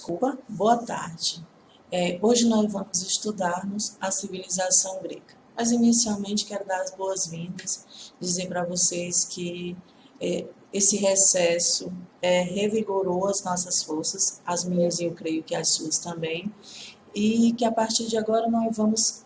Desculpa, boa tarde. Hoje nós vamos estudarmos a civilização grega. Mas inicialmente quero dar as boas-vindas, dizer para vocês que esse recesso revigorou as nossas forças, as minhas e eu creio que as suas também, e que a partir de agora nós vamos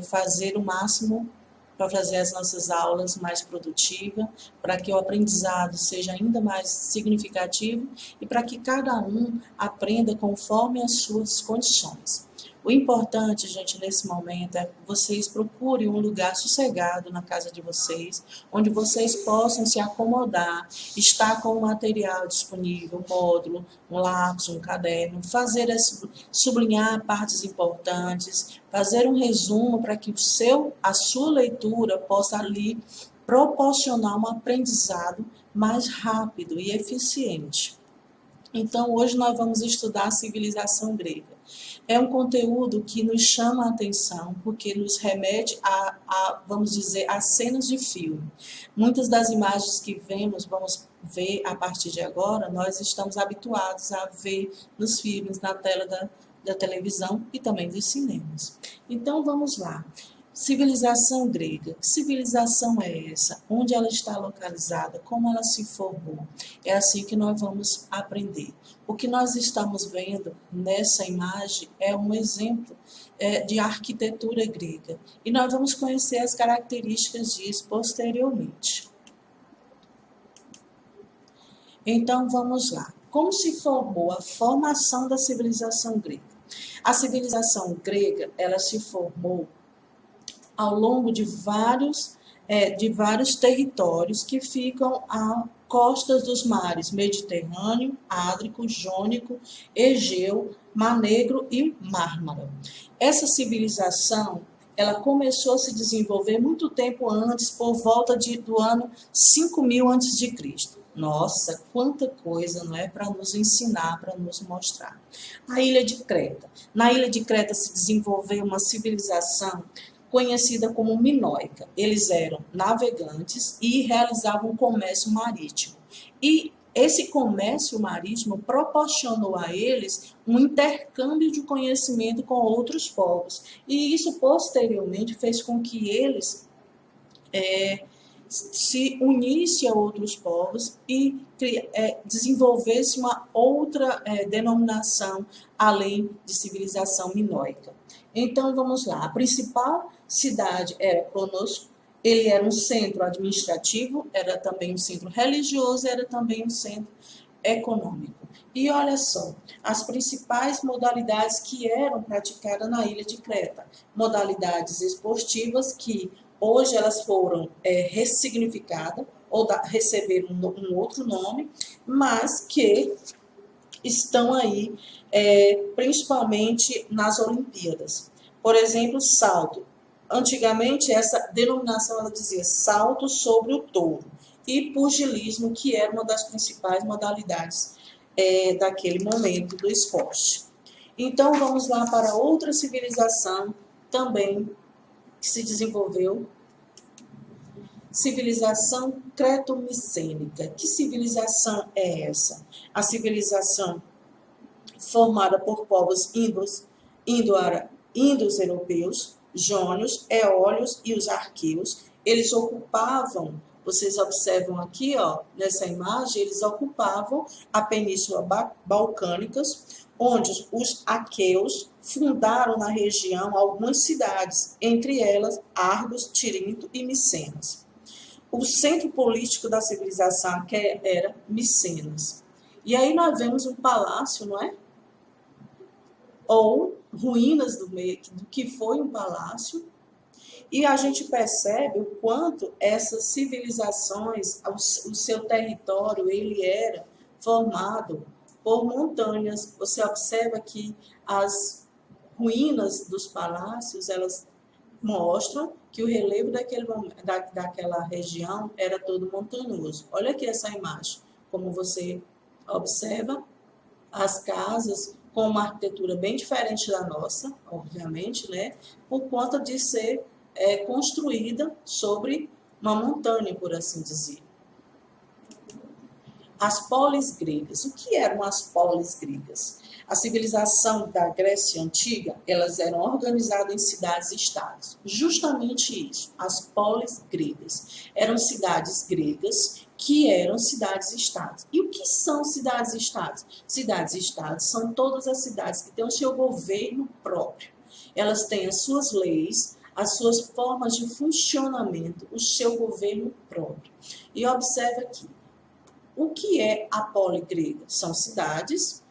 fazer o máximo para fazer as nossas aulas mais produtivas, para que o aprendizado seja ainda mais significativo e para que cada um aprenda conforme as suas condições. O importante, gente, nesse momento é que vocês procurem um lugar sossegado na casa de vocês, onde vocês possam se acomodar, estar com o material disponível, um módulo, um lápis, um caderno, sublinhar partes importantes, fazer um resumo para que a sua leitura possa ali proporcionar um aprendizado mais rápido e eficiente. Então, hoje nós vamos estudar a civilização grega. É um conteúdo que nos chama a atenção, porque nos remete vamos dizer, a cenas de filme. Muitas das imagens que vamos ver a partir de agora, nós estamos habituados a ver nos filmes, na tela da televisão e também dos cinemas. Então, vamos lá. Civilização grega. Que civilização é essa? Onde ela está localizada? Como ela se formou? É assim que nós vamos aprender. O que nós estamos vendo nessa imagem é um exemplo de arquitetura grega. E nós vamos conhecer as características disso posteriormente. Então, vamos lá. Como se formou a formação da civilização grega? A civilização grega, ela se formou ao longo de vários territórios que ficam a costas dos mares Mediterrâneo, Ádrico, Jônico, Egeu, Mar Negro e Mármara. Essa civilização, ela começou a se desenvolver muito tempo antes, por volta do ano 5000 a.C. Nossa, quanta coisa, não é? Para nos ensinar, para nos mostrar. A ilha de Creta. Na ilha de Creta se desenvolveu uma civilização conhecida como minoica. Eles eram navegantes e realizavam comércio marítimo. E esse comércio marítimo proporcionou a eles um intercâmbio de conhecimento com outros povos. E isso, posteriormente, fez com que eles se unissem a outros povos e desenvolvesse uma outra denominação, além de civilização minoica. Então, vamos lá. A principal cidade era Cronos. Ele era um centro administrativo, era também um centro religioso, era também um centro econômico. E olha só, as principais modalidades que eram praticadas na ilha de Creta. Modalidades esportivas que hoje elas foram ressignificadas ou receberam um outro nome, mas que estão aí principalmente nas Olimpíadas. Por exemplo, salto. Antigamente, essa denominação ela dizia salto sobre o touro. E pugilismo, que era uma das principais modalidades daquele momento do esporte. Então, vamos lá para outra civilização também que se desenvolveu. Civilização creto-micênica. Que civilização é essa? A civilização formada por povos indo-europeus, jônios, eólios e os arqueus. Eles ocupavam, vocês observam aqui, ó, nessa imagem, eles ocupavam a Península Balcânica, onde os aqueus fundaram na região algumas cidades, entre elas Argos, Tirinto e Micenas. O centro político da civilização que era Micenas. E aí nós vemos um palácio, não é? Ou ruínas do que foi um palácio, e a gente percebe o quanto essas civilizações, o seu território, ele era formado por montanhas. Você observa que as ruínas dos palácios, elas mostram que o relevo daquela região era todo montanhoso. Olha aqui essa imagem, como você observa, as casas com uma arquitetura bem diferente da nossa, obviamente, né? Por conta de ser construída sobre uma montanha, por assim dizer. As polis gregas. O que eram as polis gregas? A civilização da Grécia Antiga, elas eram organizadas em cidades e estados. Justamente isso, as polis gregas. Eram cidades gregas que eram cidades e estados. E o que são cidades e estados? Cidades e estados são todas as cidades que têm o seu governo próprio. Elas têm as suas leis, as suas formas de funcionamento, o seu governo próprio. E observe aqui, o que é a poli grega? São cidades,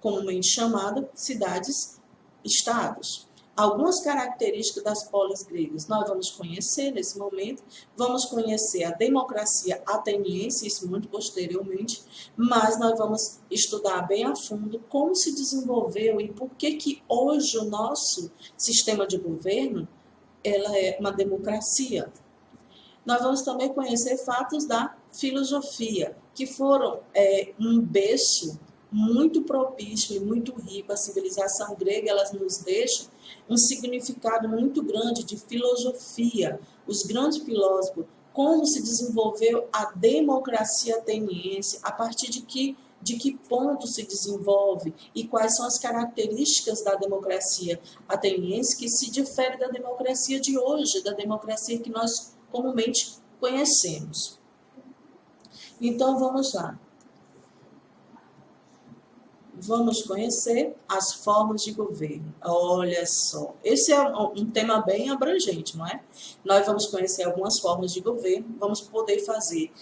comumente chamadas cidades-estados. Algumas características das polis gregas nós vamos conhecer nesse momento, vamos conhecer a democracia ateniense, isso muito posteriormente, mas nós vamos estudar bem a fundo como se desenvolveu e por que hoje o nosso sistema de governo ela é uma democracia. Nós vamos também conhecer fatos da filosofia, que foram um berço muito propício e muito rico. A civilização grega, elas nos deixa um significado muito grande de filosofia. Os grandes filósofos, como se desenvolveu a democracia ateniense, a partir de que ponto se desenvolve e quais são as características da democracia ateniense que se difere da democracia de hoje, da democracia que nós comumente conhecemos. Então, vamos lá. Vamos conhecer as formas de governo. Olha só, esse é um tema bem abrangente, não é? Nós vamos conhecer algumas formas de governo, vamos poder fazer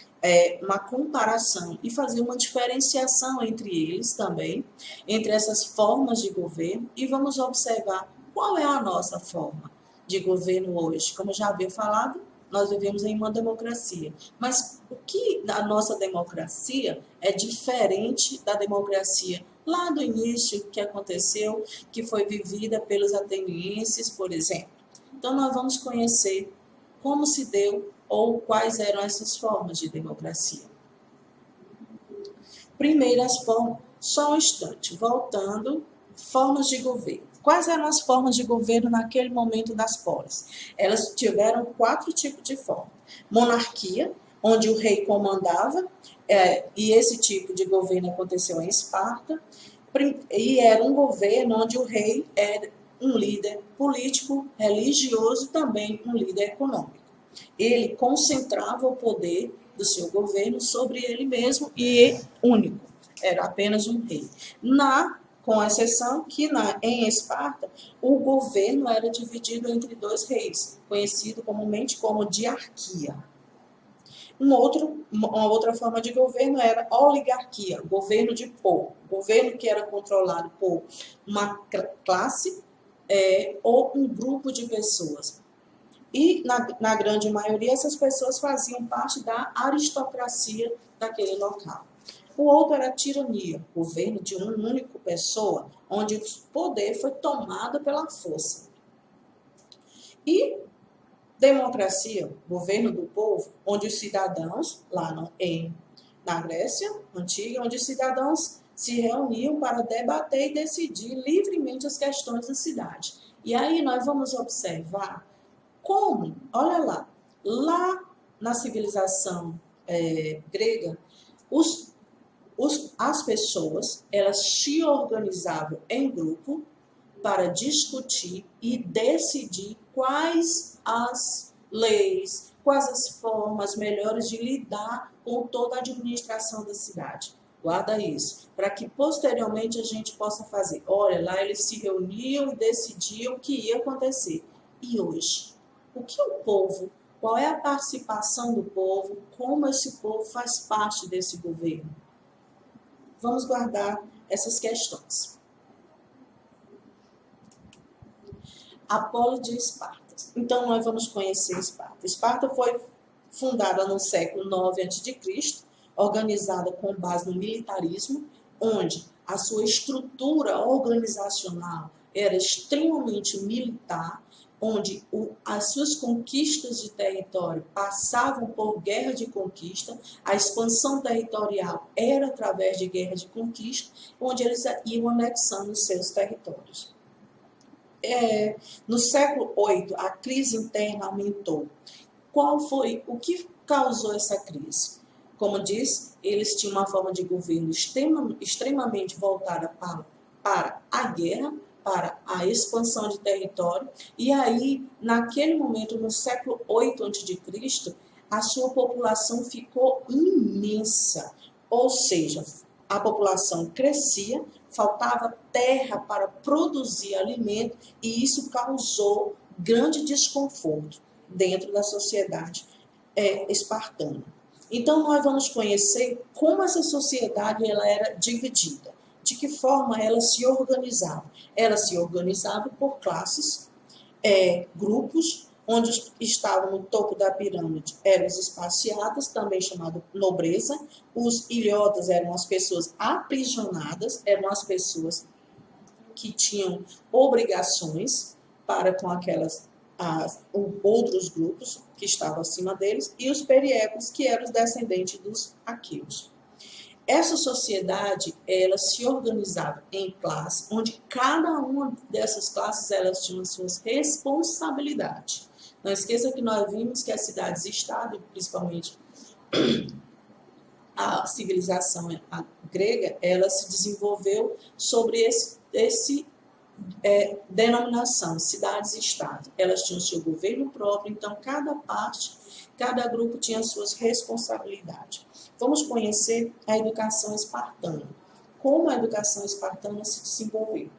uma comparação e fazer uma diferenciação entre eles também, entre essas formas de governo, e vamos observar qual é a nossa forma de governo hoje. Como já havia falado, nós vivemos em uma democracia. Mas o que a nossa democracia é diferente da democracia lá do início que aconteceu, que foi vivida pelos atenienses, por exemplo. Então, nós vamos conhecer como se deu ou quais eram essas formas de democracia. Primeiras formas, só um instante, voltando, formas de governo. Quais eram as formas de governo naquele momento das polis? Elas tiveram 4 tipos de forma. Monarquia, onde o rei comandava, e esse tipo de governo aconteceu em Esparta, e era um governo onde o rei era um líder político, religioso e também um líder econômico. Ele concentrava o poder do seu governo sobre ele mesmo e único, era apenas um rei. Com exceção que em Esparta, o governo era dividido entre 2 reis, conhecido comumente como diarquia. Uma outra forma de governo era oligarquia, governo de povo, governo que era controlado por uma classe ou um grupo de pessoas. E, na grande maioria, essas pessoas faziam parte da aristocracia daquele local. O outro era a tirania, governo de uma única pessoa, onde o poder foi tomado pela força. E democracia, governo do povo, onde os cidadãos, na Grécia Antiga, onde os cidadãos se reuniam para debater e decidir livremente as questões da cidade. E aí nós vamos observar como, olha lá na civilização grega, as pessoas, elas se organizavam em grupo para discutir e decidir quais as leis, quais as formas melhores de lidar com toda a administração da cidade. Guarda isso, para que posteriormente a gente possa fazer. Olha, lá eles se reuniam e decidiam o que ia acontecer. E hoje, o que o povo, qual é a participação do povo, como esse povo faz parte desse governo? Vamos guardar essas questões. Apolo de Esparta. Então, nós vamos conhecer Esparta. Esparta foi fundada no século 9 a.C., organizada com base no militarismo, onde a sua estrutura organizacional era extremamente militar, onde as suas conquistas de território passavam por guerra de conquista, a expansão territorial era através de guerra de conquista, onde eles iam anexando os seus territórios. No século VIII, a crise interna aumentou. O que causou essa crise? Como diz, eles tinham uma forma de governo extremamente voltada para para a guerra, para a expansão de território, e aí, naquele momento, no século 8 a.C., a sua população ficou imensa, ou seja, a população crescia, faltava terra para produzir alimento, e isso causou grande desconforto dentro da sociedade espartana. Então, nós vamos conhecer como essa sociedade ela era dividida, de que forma ela se organizava. Ela se organizava por classes, grupos, onde estavam no topo da pirâmide eram os esparciatas, também chamado nobreza. Os ilhotas eram as pessoas aprisionadas, eram as pessoas que tinham obrigações para com aquelas outros grupos que estavam acima deles, e os periecos, que eram os descendentes dos aqueus. Essa sociedade, ela se organizava em classes, onde cada uma dessas classes, elas tinham suas responsabilidades. Não esqueça que nós vimos que as cidades-estado, principalmente a civilização grega, ela se desenvolveu sobre esse denominação, cidades-estado. Elas tinham seu governo próprio, então cada parte, cada grupo tinha suas responsabilidades. Vamos conhecer a educação espartana. Como a educação espartana se desenvolveu?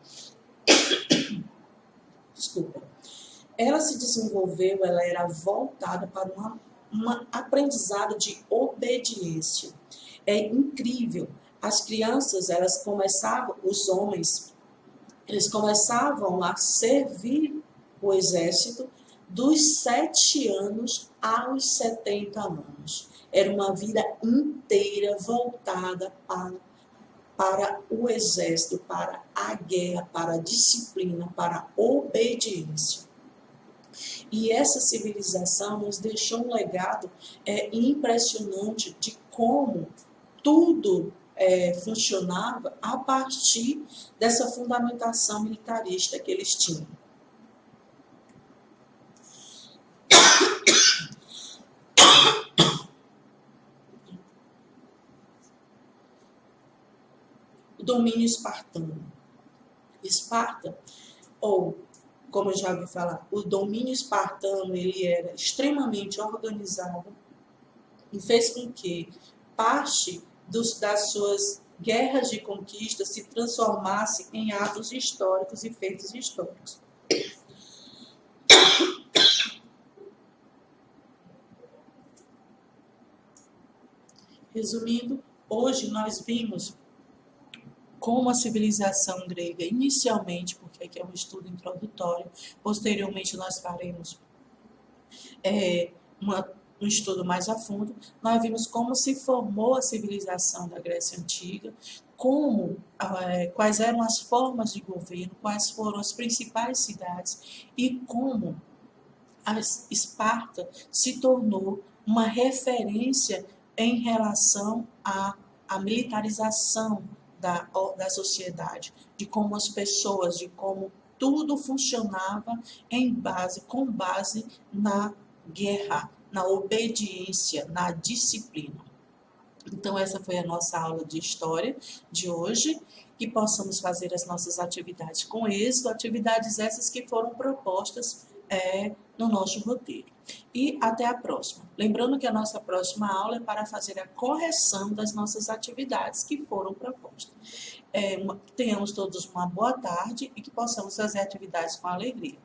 Desculpa. Ela se desenvolveu, ela era voltada para uma aprendizado de obediência. É incrível. As crianças, elas começavam, os homens, eles começavam a servir o exército dos 7 anos aos 70 anos. Era uma vida inteira voltada para o exército, para a guerra, para a disciplina, para a obediência. E essa civilização nos deixou um legado impressionante de como tudo funcionava a partir dessa fundamentação militarista que eles tinham. O domínio espartano. Esparta, ou como eu já ouvi falar, o domínio espartano, ele era extremamente organizado e fez com que parte das suas guerras de conquista se transformasse em atos históricos e feitos históricos. Resumindo, hoje nós vimos como a civilização grega, inicialmente, porque aqui é um estudo introdutório, posteriormente nós faremos um estudo mais a fundo, nós vimos como se formou a civilização da Grécia Antiga, quais eram as formas de governo, quais foram as principais cidades e como a Esparta se tornou uma referência em relação à militarização da sociedade, de como as pessoas, de como tudo funcionava com base na guerra, na obediência, na disciplina. Então, essa foi a nossa aula de história de hoje, que possamos fazer as nossas atividades com êxito, atividades essas que foram propostas no nosso roteiro. E até a próxima. Lembrando que a nossa próxima aula é para fazer a correção das nossas atividades que foram propostas. Tenhamos todos uma boa tarde e que possamos fazer atividades com alegria.